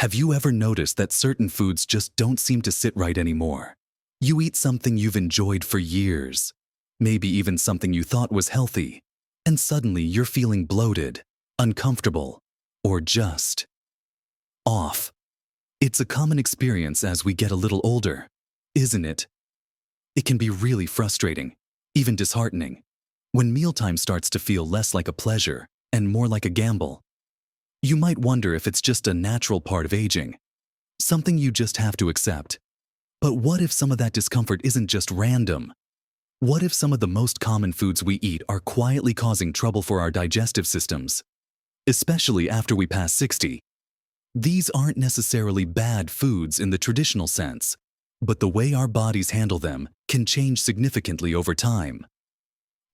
Have you ever noticed that certain foods just don't seem to sit right anymore? You eat something you've enjoyed for years, maybe even something you thought was healthy, and suddenly you're feeling bloated, uncomfortable, or just off. It's a common experience as we get a little older, isn't it? It can be really frustrating, even disheartening, when mealtime starts to feel less like a pleasure and more like a gamble. You might wonder if it's just a natural part of aging, something you just have to accept. But what if some of that discomfort isn't just random? What if some of the most common foods we eat are quietly causing trouble for our digestive systems, especially after we pass 60? These aren't necessarily bad foods in the traditional sense, but the way our bodies handle them can change significantly over time.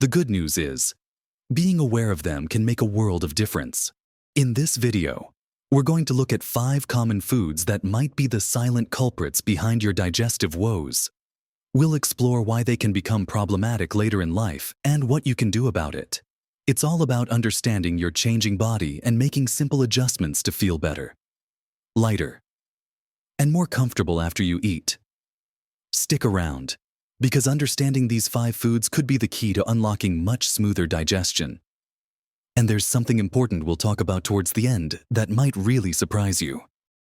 The good news is, being aware of them can make a world of difference. In this video, we're going to look at 5 common foods that might be the silent culprits behind your digestive woes. We'll explore why they can become problematic later in life and what you can do about it. It's all about understanding your changing body and making simple adjustments to feel better, lighter, and more comfortable after you eat. Stick around, because understanding these 5 foods could be the key to unlocking much smoother digestion. And there's something important we'll talk about towards the end that might really surprise you.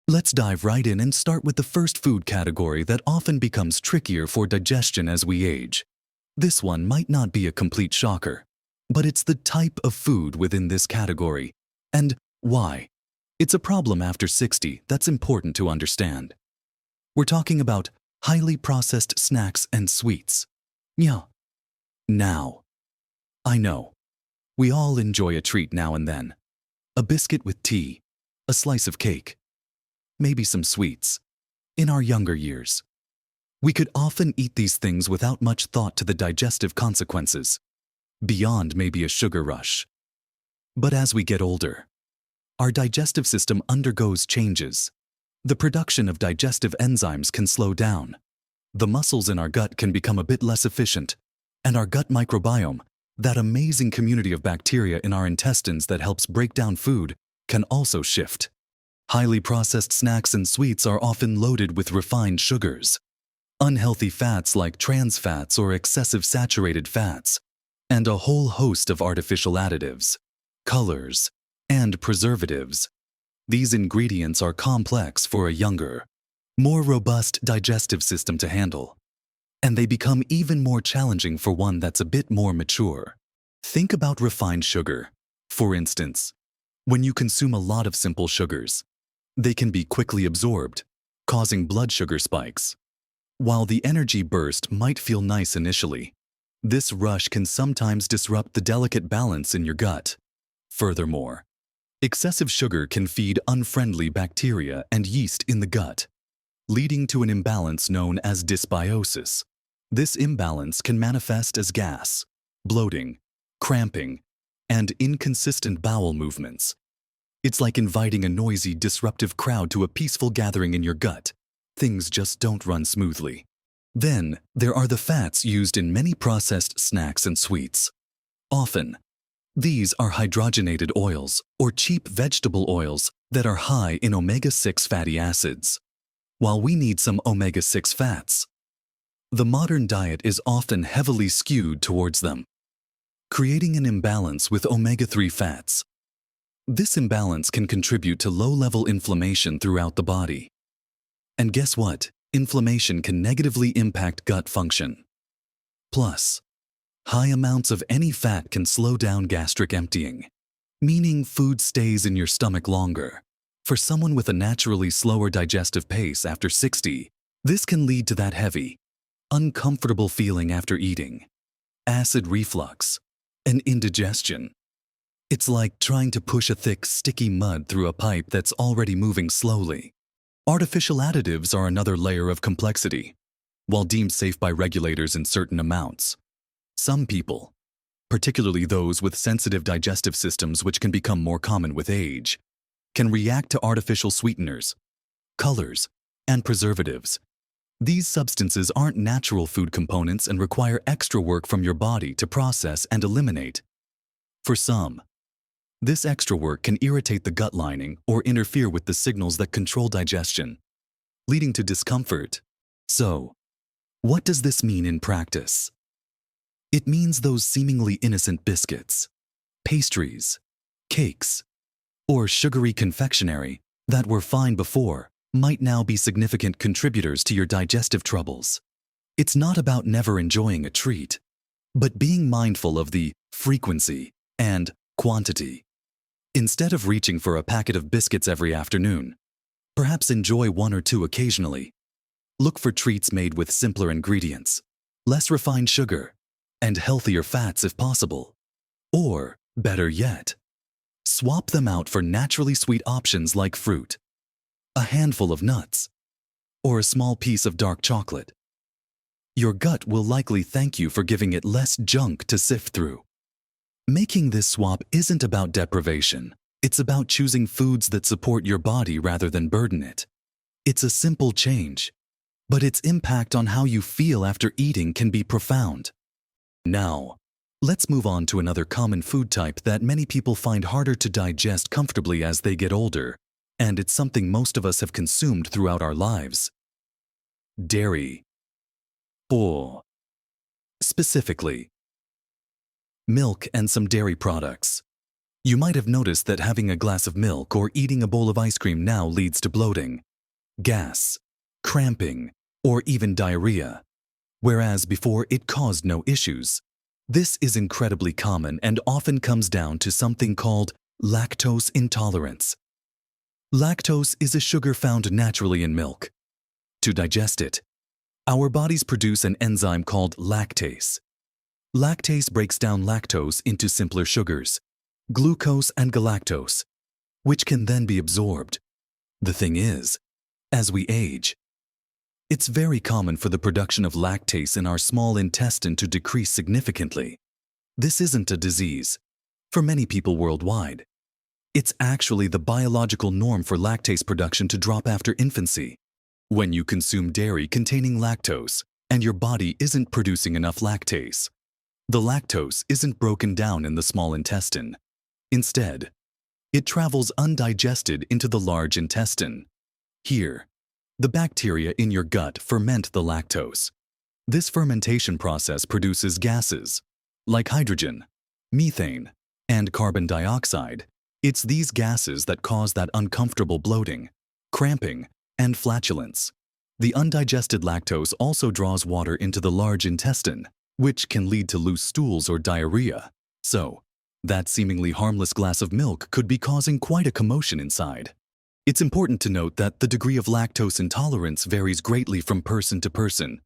Let's dive right in and start with the first food category that often becomes trickier for digestion as we age. This one might not be a complete shocker, but it's the type of food within this category, and why. It's a problem after 60 that's important to understand. We're talking about highly processed snacks and sweets. Yeah. Now, I know, we all enjoy a treat now and then. A biscuit with tea, a slice of cake, maybe some sweets. In our younger years, we could often eat these things without much thought to the digestive consequences, beyond maybe a sugar rush. But as we get older, our digestive system undergoes changes. The production of digestive enzymes can slow down. The muscles in our gut can become a bit less efficient, and our gut microbiome, that amazing community of bacteria in our intestines that helps break down food, can also shift. Highly processed snacks and sweets are often loaded with refined sugars, unhealthy fats like trans fats or excessive saturated fats, and a whole host of artificial additives, colors, and preservatives. These ingredients are complex for a younger, more robust digestive system to handle, and they become even more challenging for one that's a bit more mature. Think about refined sugar. For instance, when you consume a lot of simple sugars, they can be quickly absorbed, causing blood sugar spikes. While the energy burst might feel nice initially, this rush can sometimes disrupt the delicate balance in your gut. Furthermore, excessive sugar can feed unfriendly bacteria and yeast in the gut, leading to an imbalance known as dysbiosis. This imbalance can manifest as gas, bloating, cramping, and inconsistent bowel movements. It's like inviting a noisy, disruptive crowd to a peaceful gathering in your gut. Things just don't run smoothly. Then, there are the fats used in many processed snacks and sweets. Often, these are hydrogenated oils or cheap vegetable oils that are high in omega-6 fatty acids. While we need some omega-6 fats, the modern diet is often heavily skewed towards them, creating an imbalance with omega-3 fats. This imbalance can contribute to low-level inflammation throughout the body. And guess what? Inflammation can negatively impact gut function. Plus, high amounts of any fat can slow down gastric emptying, meaning food stays in your stomach longer. For someone with a naturally slower digestive pace after 60, this can lead to that heavy, uncomfortable feeling after eating, acid reflux, and indigestion. It's like trying to push a thick, sticky mud through a pipe that's already moving slowly. Artificial additives are another layer of complexity. While deemed safe by regulators in certain amounts, some people, particularly those with sensitive digestive systems which can become more common with age, can react to artificial sweeteners, colors, and preservatives. These substances aren't natural food components and require extra work from your body to process and eliminate. For some, This extra work can irritate the gut lining or interfere with the signals that control digestion, leading to discomfort. So, what does this mean in practice? It means those seemingly innocent biscuits, pastries, cakes, or sugary confectionery that were fine before might now be significant contributors to your digestive troubles. It's not about never enjoying a treat, but being mindful of the frequency and quantity. Instead of reaching for a packet of biscuits every afternoon, perhaps enjoy one or two occasionally. Look for treats made with simpler ingredients, less refined sugar, and healthier fats if possible. Or, better yet, swap them out for naturally sweet options like fruit, a handful of nuts, or a small piece of dark chocolate. Your gut will likely thank you for giving it less junk to sift through. Making this swap isn't about deprivation. It's about choosing foods that support your body rather than burden it. It's a simple change, but its impact on how you feel after eating can be profound. Now, let's move on to another common food type that many people find harder to digest comfortably as they get older, and it's something most of us have consumed throughout our lives: dairy. Or, specifically, milk and some dairy products. You might have noticed that having a glass of milk or eating a bowl of ice cream now leads to bloating, gas, cramping, or even diarrhea, whereas before it caused no issues. This is incredibly common and often comes down to something called lactose intolerance. Lactose is a sugar found naturally in milk. To digest it, our bodies produce an enzyme called lactase. Lactase breaks down lactose into simpler sugars, glucose and galactose, which can then be absorbed. The thing is, as we age, it's very common for the production of lactase in our small intestine to decrease significantly. This isn't a disease for many people worldwide. It's actually the biological norm for lactase production to drop after infancy. When you consume dairy containing lactose and your body isn't producing enough lactase, the lactose isn't broken down in the small intestine. Instead, it travels undigested into the large intestine. Here, the bacteria in your gut ferment the lactose. This fermentation process produces gases like hydrogen, methane, and carbon dioxide. It's these gases that cause that uncomfortable bloating, cramping, and flatulence. The undigested lactose also draws water into the large intestine, which can lead to loose stools or diarrhea. So, that seemingly harmless glass of milk could be causing quite a commotion inside. It's important to note that the degree of lactose intolerance varies greatly from person to person.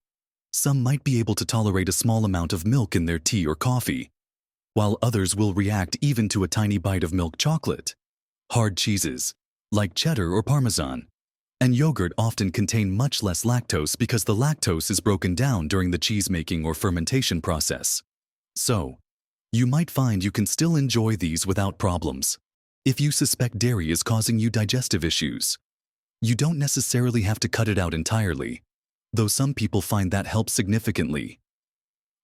Some might be able to tolerate a small amount of milk in their tea or coffee, while others will react even to a tiny bite of milk chocolate. Hard cheeses, like cheddar or Parmesan, and yogurt often contain much less lactose because the lactose is broken down during the cheese-making or fermentation process. So, you might find you can still enjoy these without problems. If you suspect dairy is causing you digestive issues, you don't necessarily have to cut it out entirely, though some people find that helps significantly.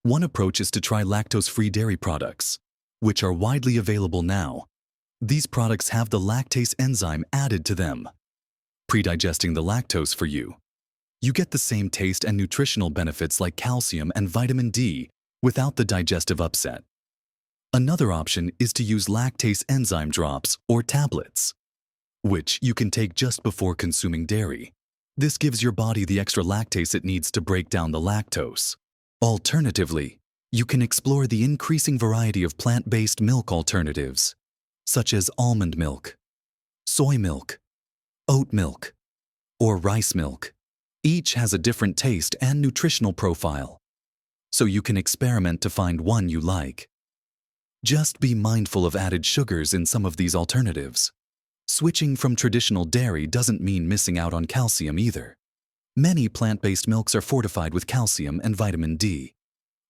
One approach is to try lactose-free dairy products, which are widely available now. These products have the lactase enzyme added to them, pre-digesting the lactose for you. You get the same taste and nutritional benefits like calcium and vitamin D without the digestive upset. Another option is to use lactase enzyme drops or tablets, which you can take just before consuming dairy. This gives your body the extra lactase it needs to break down the lactose. Alternatively, you can explore the increasing variety of plant-based milk alternatives, such as almond milk, soy milk, oat milk, or rice milk. Each has a different taste and nutritional profile, so you can experiment to find one you like. Just be mindful of added sugars in some of these alternatives. Switching from traditional dairy doesn't mean missing out on calcium either. Many plant-based milks are fortified with calcium and vitamin D,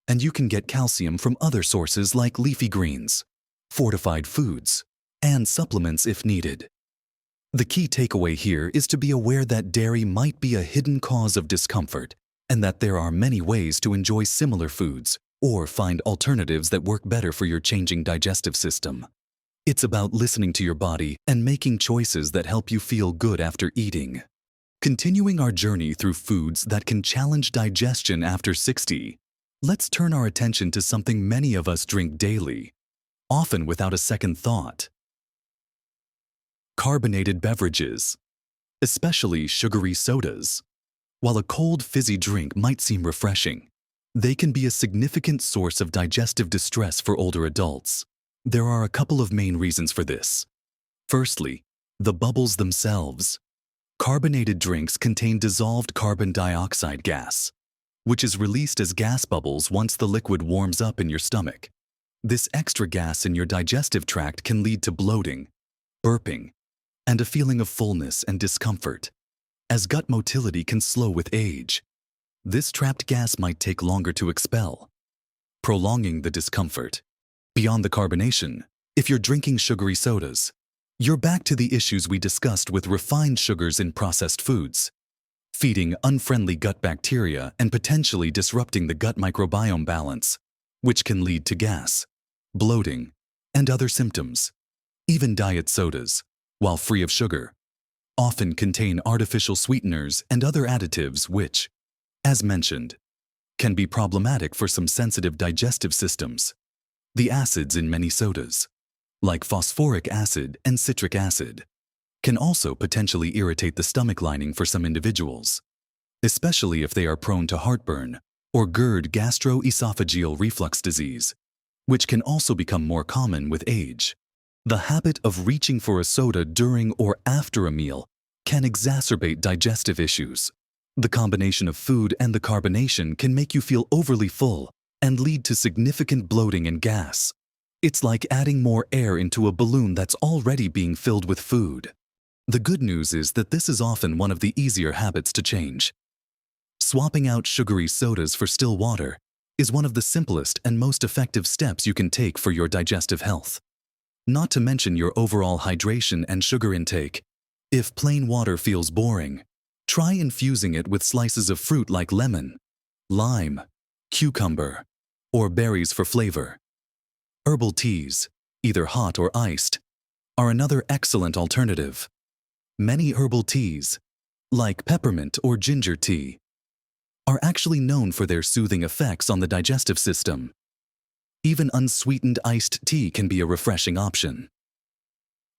and you can get calcium from other sources like leafy greens, fortified foods, and supplements if needed. The key takeaway here is to be aware that dairy might be a hidden cause of discomfort, and that there are many ways to enjoy similar foods or find alternatives that work better for your changing digestive system. It's about listening to your body and making choices that help you feel good after eating. Continuing our journey through foods that can challenge digestion after 60, let's turn our attention to something many of us drink daily, often without a second thought. Carbonated beverages, especially sugary sodas. While a cold, fizzy drink might seem refreshing, they can be a significant source of digestive distress for older adults. There are a couple of main reasons for this. Firstly, the bubbles themselves. Carbonated drinks contain dissolved carbon dioxide gas, which is released as gas bubbles once the liquid warms up in your stomach. This extra gas in your digestive tract can lead to bloating, burping, and a feeling of fullness and discomfort, as gut motility can slow with age. This trapped gas might take longer to expel, prolonging the discomfort. Beyond the carbonation, if you're drinking sugary sodas, you're back to the issues we discussed with refined sugars in processed foods, feeding unfriendly gut bacteria and potentially disrupting the gut microbiome balance, which can lead to gas, bloating, and other symptoms. Even diet sodas, while free of sugar, often contain artificial sweeteners and other additives which, as mentioned, can be problematic for some sensitive digestive systems. The acids in many sodas, like phosphoric acid and citric acid, can also potentially irritate the stomach lining for some individuals, especially if they are prone to heartburn or GERD, gastroesophageal reflux disease, which can also become more common with age. The habit of reaching for a soda during or after a meal can exacerbate digestive issues. The combination of food and the carbonation can make you feel overly full and lead to significant bloating and gas. It's like adding more air into a balloon that's already being filled with food. The good news is that this is often one of the easier habits to change. Swapping out sugary sodas for still water is one of the simplest and most effective steps you can take for your digestive health. Not to mention your overall hydration and sugar intake. If plain water feels boring, try infusing it with slices of fruit like lemon, lime, cucumber, or berries for flavor. Herbal teas, either hot or iced, are another excellent alternative. Many herbal teas, like peppermint or ginger tea, are actually known for their soothing effects on the digestive system. Even unsweetened iced tea can be a refreshing option.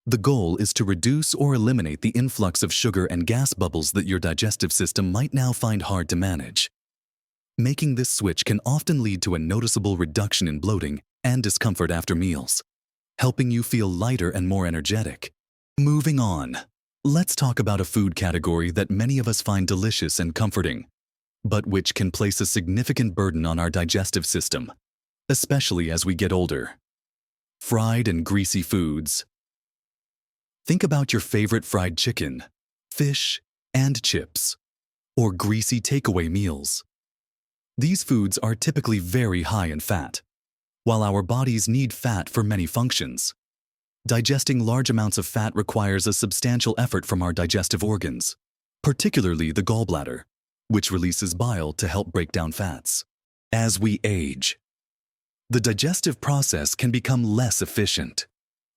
The goal is to reduce or eliminate the influx of sugar and gas bubbles that your digestive system might now find hard to manage. Making this switch can often lead to a noticeable reduction in bloating and discomfort after meals, helping you feel lighter and more energetic. Moving on, let's talk about a food category that many of us find delicious and comforting, but which can place a significant burden on our digestive system, especially as we get older. Fried and greasy foods. Think about your favorite fried chicken, fish, and chips, or greasy takeaway meals. These foods are typically very high in fat. While our bodies need fat for many functions, digesting large amounts of fat requires a substantial effort from our digestive organs, particularly the gallbladder, which releases bile to help break down fats. As we age, the digestive process can become less efficient.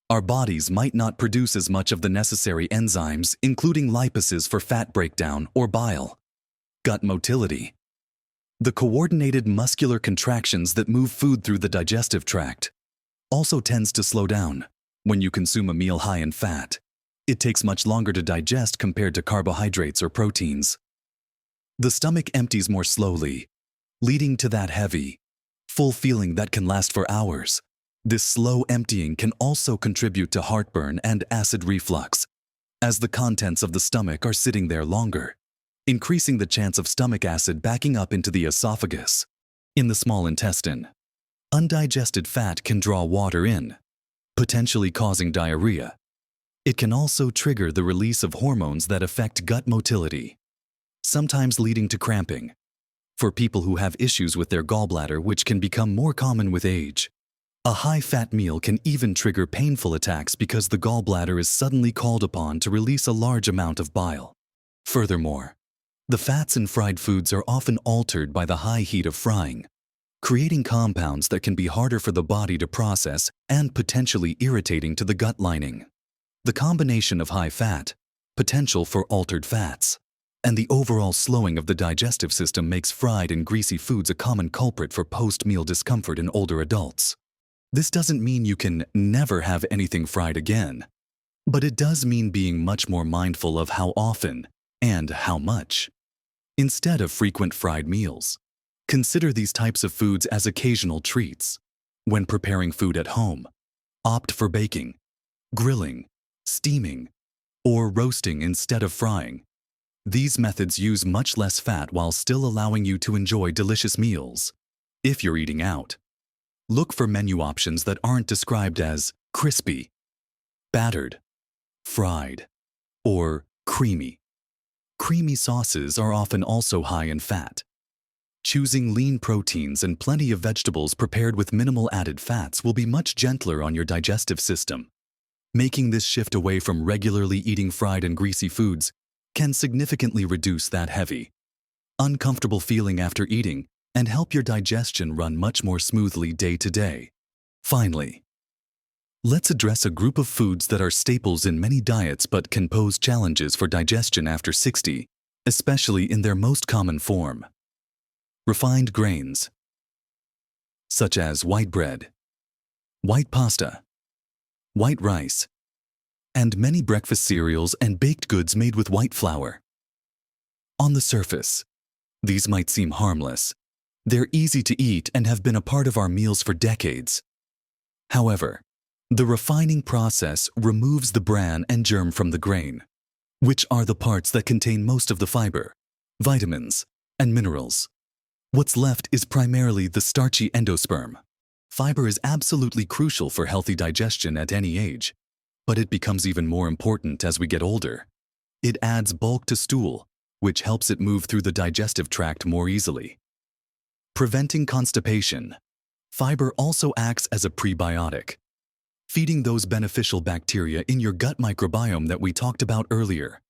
Our bodies might not produce as much of the necessary enzymes, including lipases for fat breakdown or bile. Gut motility. The coordinated muscular contractions that move food through the digestive tract also tends to slow down when you consume a meal high in fat. It takes much longer to digest compared to carbohydrates or proteins. The stomach empties more slowly, leading to that heavy, full feeling that can last for hours. This slow emptying can also contribute to heartburn and acid reflux, as the contents of the stomach are sitting there longer, increasing the chance of stomach acid backing up into the esophagus. In the small intestine, undigested fat can draw water in, potentially causing diarrhea. It can also trigger the release of hormones that affect gut motility, sometimes leading to cramping. For people who have issues with their gallbladder, which can become more common with age, a high-fat meal can even trigger painful attacks because the gallbladder is suddenly called upon to release a large amount of bile. Furthermore, the fats in fried foods are often altered by the high heat of frying, creating compounds that can be harder for the body to process and potentially irritating to the gut lining. The combination of high fat, potential for altered fats, and the overall slowing of the digestive system makes fried and greasy foods a common culprit for post-meal discomfort in older adults. This doesn't mean you can never have anything fried again, but it does mean being much more mindful of how often and how much. Instead of frequent fried meals, consider these types of foods as occasional treats. When preparing food at home, opt for baking, grilling, steaming, or roasting instead of frying. These methods use much less fat while still allowing you to enjoy delicious meals. If you're eating out, look for menu options that aren't described as crispy, battered, fried, or creamy. Creamy sauces are often also high in fat. Choosing lean proteins and plenty of vegetables prepared with minimal added fats will be much gentler on your digestive system. Making this shift away from regularly eating fried and greasy foods can significantly reduce that heavy, uncomfortable feeling after eating and help your digestion run much more smoothly day to day. Finally, let's address a group of foods that are staples in many diets but can pose challenges for digestion after 60, especially in their most common form. Refined grains, such as white bread, white pasta, white rice, and many breakfast cereals and baked goods made with white flour. On the surface, these might seem harmless. They're easy to eat and have been a part of our meals for decades. However, the refining process removes the bran and germ from the grain, which are the parts that contain most of the fiber, vitamins, and minerals. What's left is primarily the starchy endosperm. Fiber is absolutely crucial for healthy digestion at any age, but it becomes even more important as we get older. It adds bulk to stool, which helps it move through the digestive tract more easily. Preventing constipation. Fiber also acts as a prebiotic, feeding those beneficial bacteria in your gut microbiome that we talked about earlier,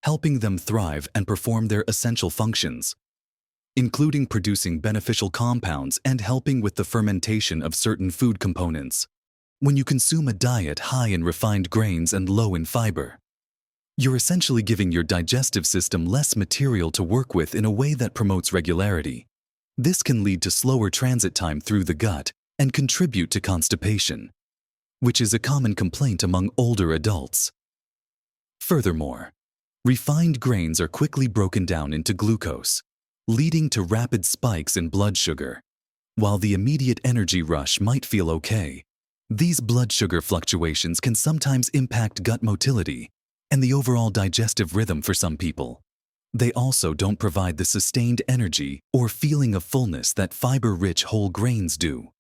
helping them thrive and perform their essential functions, including producing beneficial compounds and helping with the fermentation of certain food components. When you consume a diet high in refined grains and low in fiber, you're essentially giving your digestive system less material to work with in a way that promotes regularity. This can lead to slower transit time through the gut and contribute to constipation, which is a common complaint among older adults. Furthermore, refined grains are quickly broken down into glucose, leading to rapid spikes in blood sugar. While the immediate energy rush might feel okay, these blood sugar fluctuations can sometimes impact gut motility and the overall digestive rhythm for some people. They also don't provide the sustained energy or feeling of fullness that fiber-rich whole grains do,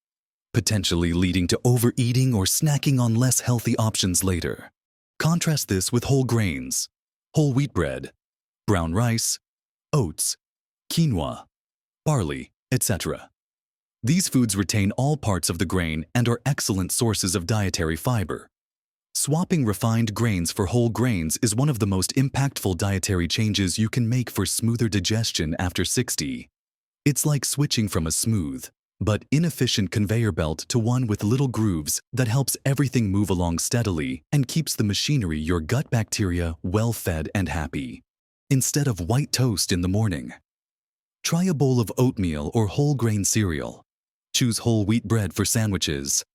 potentially leading to overeating or snacking on less healthy options later. Contrast this with whole grains, whole wheat bread, brown rice, oats, quinoa, barley, etc. These foods retain all parts of the grain and are excellent sources of dietary fiber. Swapping refined grains for whole grains is one of the most impactful dietary changes you can make for smoother digestion after 60. It's like switching from a smooth but inefficient conveyor belt to one with little grooves that helps everything move along steadily and keeps the machinery, your gut bacteria, well fed and happy. Instead of white toast in the morning, try a bowl of oatmeal or whole grain cereal. Choose whole wheat bread for sandwiches.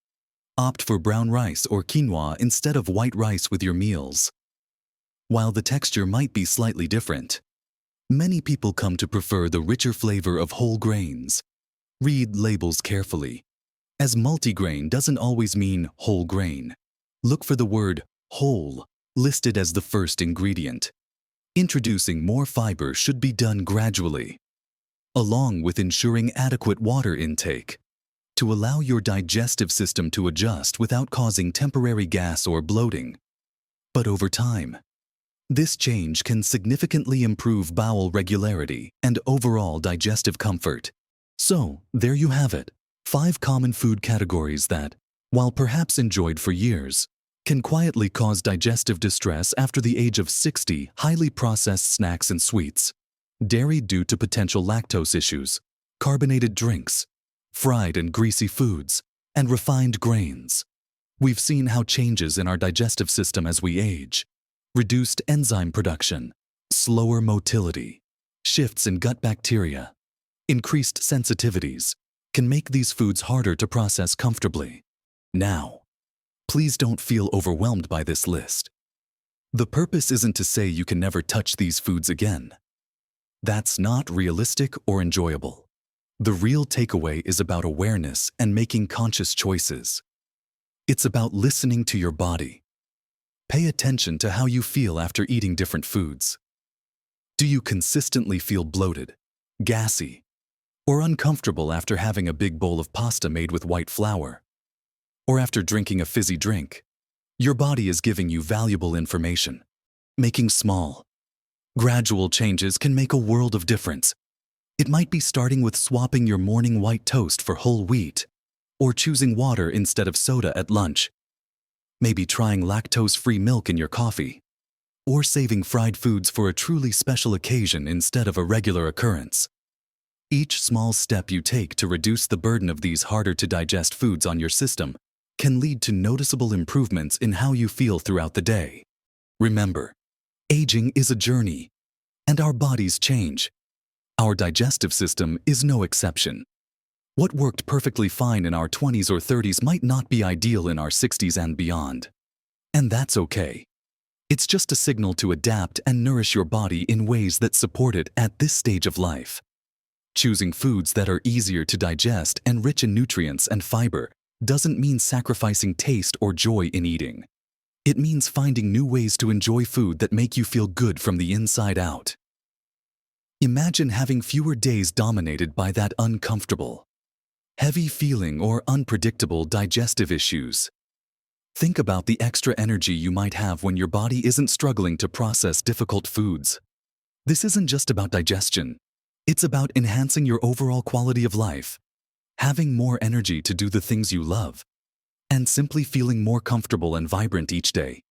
Opt for brown rice or quinoa instead of white rice with your meals. While the texture might be slightly different, many people come to prefer the richer flavor of whole grains. Read labels carefully, as multigrain doesn't always mean whole grain. Look for the word whole listed as the first ingredient. Introducing more fiber should be done gradually, along with ensuring adequate water intake, to allow your digestive system to adjust without causing temporary gas or bloating. But over time, this change can significantly improve bowel regularity and overall digestive comfort. So, there you have it, 5 common food categories that, while perhaps enjoyed for years, can quietly cause digestive distress after the age of 60. Highly processed snacks and sweets, dairy due to potential lactose issues, carbonated drinks, fried and greasy foods, and refined grains. We've seen how changes in our digestive system as we age, reduced enzyme production, slower motility, shifts in gut bacteria, increased sensitivities, can make these foods harder to process comfortably. Now, please don't feel overwhelmed by this list. The purpose isn't to say you can never touch these foods again. That's not realistic or enjoyable. The real takeaway is about awareness and making conscious choices. It's about listening to your body. Pay attention to how you feel after eating different foods. Do you consistently feel bloated, gassy, or uncomfortable after having a big bowl of pasta made with white flour? Or after drinking a fizzy drink? Your body is giving you valuable information. Making small, gradual changes can make a world of difference. It might be starting with swapping your morning white toast for whole wheat, or choosing water instead of soda at lunch. Maybe trying lactose-free milk in your coffee, or saving fried foods for a truly special occasion instead of a regular occurrence. Each small step you take to reduce the burden of these harder-to-digest foods on your system can lead to noticeable improvements in how you feel throughout the day. Remember, aging is a journey, and our bodies change. Our digestive system is no exception. What worked perfectly fine in our 20s or 30s might not be ideal in our 60s and beyond. And that's okay. It's just a signal to adapt and nourish your body in ways that support it at this stage of life. Choosing foods that are easier to digest and rich in nutrients and fiber doesn't mean sacrificing taste or joy in eating. It means finding new ways to enjoy food that make you feel good from the inside out. Imagine having fewer days dominated by that uncomfortable, heavy feeling or unpredictable digestive issues. Think about the extra energy you might have when your body isn't struggling to process difficult foods. This isn't just about digestion. It's about enhancing your overall quality of life, having more energy to do the things you love, and simply feeling more comfortable and vibrant each day.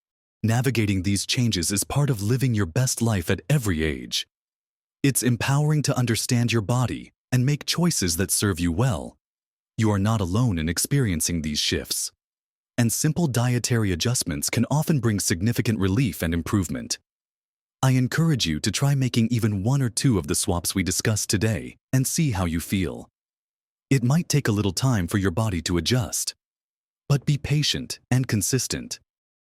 Navigating these changes is part of living your best life at every age. It's empowering to understand your body and make choices that serve you well. You are not alone in experiencing these shifts, and simple dietary adjustments can often bring significant relief and improvement. I encourage you to try making even one or two of the swaps we discussed today and see how you feel. It might take a little time for your body to adjust, but be patient and consistent.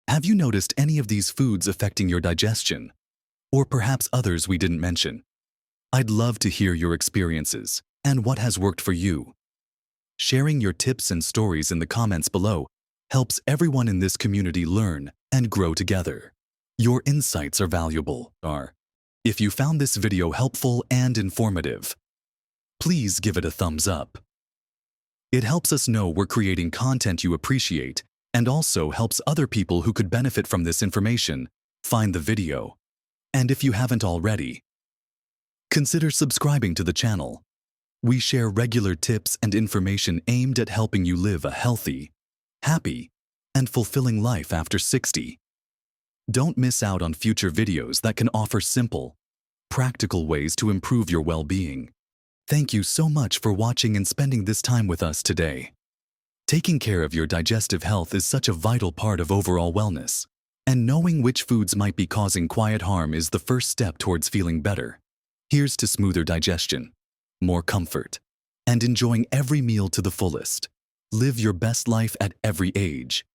Have you noticed any of these foods affecting your digestion? Or perhaps others we didn't mention? I'd love to hear your experiences and what has worked for you. Sharing your tips and stories in the comments below helps everyone in this community learn and grow together. Your insights are valuable. If you found this video helpful and informative, please give it a thumbs up. It helps us know we're creating content you appreciate and also helps other people who could benefit from this information find the video. And if you haven't already, consider subscribing to the channel. We share regular tips and information aimed at helping you live a healthy, happy, and fulfilling life after 60. Don't miss out on future videos that can offer simple, practical ways to improve your well-being. Thank you so much for watching and spending this time with us today. Taking care of your digestive health is such a vital part of overall wellness, and knowing which foods might be causing quiet harm is the first step towards feeling better. Here's to smoother digestion, more comfort, and enjoying every meal to the fullest. Live your best life at every age.